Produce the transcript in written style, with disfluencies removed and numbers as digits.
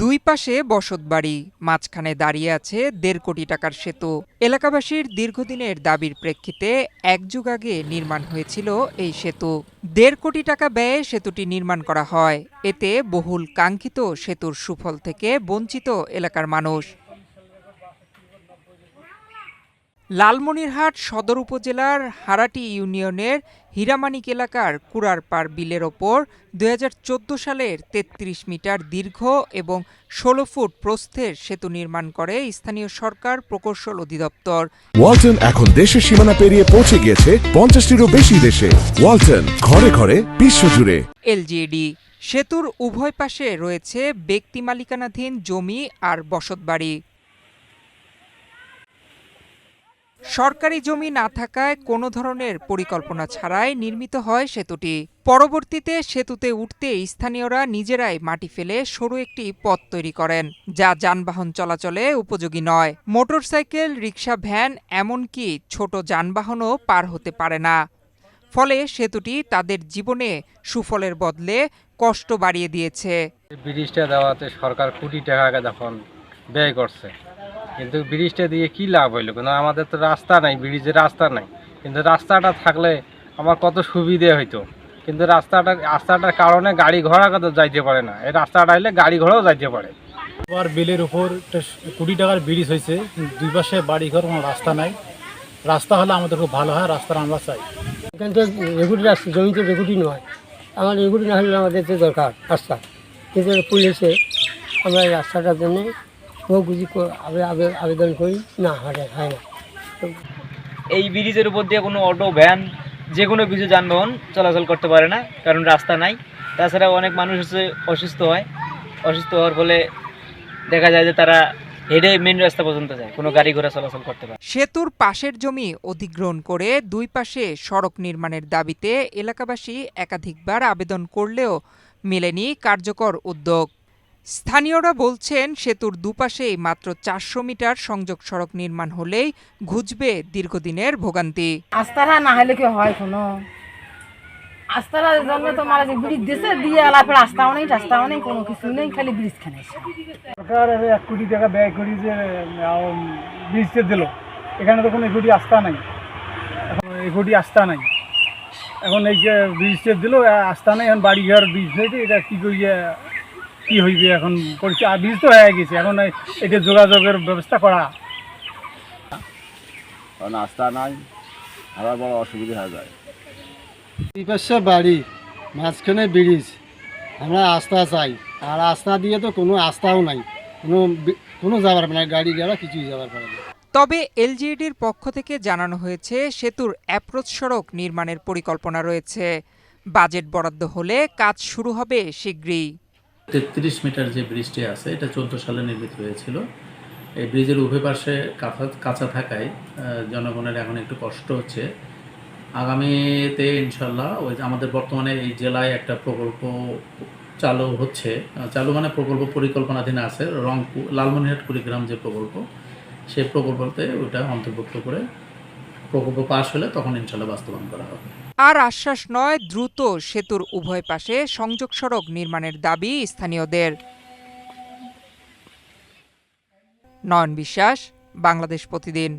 দুই পাশে বসতবাড়ি, মাঝখানে দাঁড়িয়ে আছে ১.৫ কোটি টাকার সেতু। এলাকাবাসীর দীর্ঘদিনের দাবির প্রেক্ষিতে এক যুগ আগে নির্মাণ হয়েছিল এই সেতু। ১.৫ কোটি টাকা ব্যয়ে সেতুটি নির্মাণ করা হয়। এতে বহুল কাঙ্ক্ষিত সেতুর সুফল থেকে বঞ্চিত এলাকার মানুষ। লালমনিরহাট সদর উপজেলার হারাটি ইউনিয়নের হীরামানিক এলাকার কুড়ারপাড় বিলের ওপর ২০১৪ সালের ৩৩ মিটার দীর্ঘ এবং ১৬ ফুট প্রস্থের সেতু নির্মাণ করে স্থানীয় সরকার প্রকৌশল অধিদপ্তর। ওয়ালটন এখন দেশের সীমানা পেরিয়ে পৌঁছে গিয়েছে ৫০টিরও বেশি দেশে। ওয়ালটন, ঘরে ঘরে বিশ্বজুড়ে। এলজিইডি সেতুর উভয় পাশে রয়েছে ব্যক্তি মালিকানাধীন জমি আর বসতবাড়ি। সরকারি জমি না থাকায় কোনো ধরনের পরিকল্পনা ছাড়াই নির্মিত হয় সেতুটি। পরবর্তীতে সেতুতে উঠতে স্থানীয়রা নিজেরাই মাটি ফেলে সরু একটি পথ তৈরি করেন, যা যানবাহন চলাচলে উপযোগী নয়। মোটরসাইকেল, রিকশা, ভ্যান এমনকি ছোট যানবাহনও পার হতে পারে না। ফলে সেতুটি তাদের জীবনে সুফলের বদলে কষ্ট বাড়িয়ে দিয়েছে। ব্রিজটা দেওয়াতে সরকার কোটি টাকা যখন ব্যয় করছে, কিন্তু ব্রিজটা দিয়ে কি লাভ হইলো? কিন্তু আমাদের তো রাস্তা নাই, ব্রিজের রাস্তা নাই। কিন্তু রাস্তাটা থাকলে আমার কত সুবিধে হইতো, কিন্তু রাস্তাটার কারণে গাড়ি ঘোড়া কত যাইতে পারে না। এই রাস্তাটা হইলে গাড়ি ঘোড়াও যাইতে পারে। আবার বিলের উপর একটা কোটি টাকার ব্রিজ হয়েছে, কিন্তু দুই পাশে বাড়ি ঘর, কোনো রাস্তা নাই। রাস্তা হলে আমাদের খুব ভালো হয়, রাস্তাটা আমরা চাই। এখান থেকে রেগুটি রাস্তা, জমিতে রেগুটি নয়, আমার রেগুটি না হলে আমাদের যে দরকার রাস্তা, কিন্তু পুলিশে আমরা এই রাস্তাটার জন্য বহু আবেদন করি, না হয় না। এই ব্রিজের উপর দিয়ে কোনো অটো, ভ্যান, যে কোনো কিছু যানবাহন চলাচল করতে পারে না, কারণ রাস্তা নাই। তাছাড়া অনেক মানুষ অসুস্থ হয়। অসুস্থ হওয়ার ফলে দেখা যায় যে তারা হেঁটে মেন রাস্তা পর্যন্ত যায়, কোনো গাড়ি ঘোড়া চলাচল করতে পারে। সেতুর পাশের জমি অধিগ্রহণ করে দুই পাশে সড়ক নির্মাণের দাবিতে এলাকাবাসী একাধিকবার আবেদন করলেও মেলেনি কার্যকর উদ্যোগ। স্থানীয়রা বলছেন, সেতুর দুপাশেই মাত্র ৪০০ মিটার সংযোগ সড়ক নির্মাণ হলেই ঘুচবে দীর্ঘদিনের ভোগান্তি। আস্তারা না হলে কি হয়? কোনো আস্তারার জন্য তো মারা যে ব্রিজ দিছে, দিয়ে আলাপে রাস্তাও নেই, রাস্তাও নেই, কোনো কিছু নেই, খালি ব্রিজ খানে। সরকার ১ কোটি টাকা ব্যয় করি যে ব্রিজটা দিল, এখানে তো কোনো এগুটি আস্থা নাই। এখন এগুটি আস্থা নাই, এখন এই যে ব্রিজটা দিল আস্থা নাই। এখন বাড়ি ঘর ব্রিজ হয়েছে, এটা কী করিয়ে কি হইবে? এখন ব্রিজ তো হয়ে গেছে, এখন এটা যোগাযোগের ব্যবস্থা করা। কারণ রাস্তা নাই, আবার বড় অসুবিধা হয়ে যায়। দুই পাশে বাড়ি, মাঝখানে ব্রিজ, আমরা আস্থা চাই। আর আস্থা দিয়ে তো কোনো আস্থাও নাই, কোনো যাবার পারে না, গাড়ি ঘোড়া কিছুই যাবার পারে না। তবে এলজিইডির পক্ষ থেকে জানানো হয়েছে, সেতুর অ্যাপ্রোচ সড়ক নির্মাণের পরিকল্পনা রয়েছে। বাজেট বরাদ্দ হলে কাজ শুরু হবে শিগগিরই। ৩৩ মিটার যে ব্রিজটি আছে, এটা ১৪ সালে নির্মিত হয়েছিল। এই ব্রিজের উভয় পাশে কাঁচা থাকায় জনগণের এখন একটু কষ্ট হচ্ছে। আগামীতে ইনশাল্লাহ ওই আমাদের বর্তমানে এই জেলায় একটা প্রকল্প চালু হচ্ছে, মানে প্রকল্প পরিকল্পনাধীন আছে, রংপুর লালমনিরহাট কুড়িগ্রাম যে প্রকল্প, সেই প্রকল্পতে ওটা অন্তর্ভুক্ত করে প্রকল্প পাশ হলে তখন ইনশাল্লাহ বাস্তবায়ন করা হবে। আর আশ্বাস নয়, দ্রুত সেতুর উভয় পাশে সংযোগ সড়ক নির্মাণের দাবি স্থানীয়দের। নয়ন বিশ্বাস, বাংলাদেশ প্রতিদিন।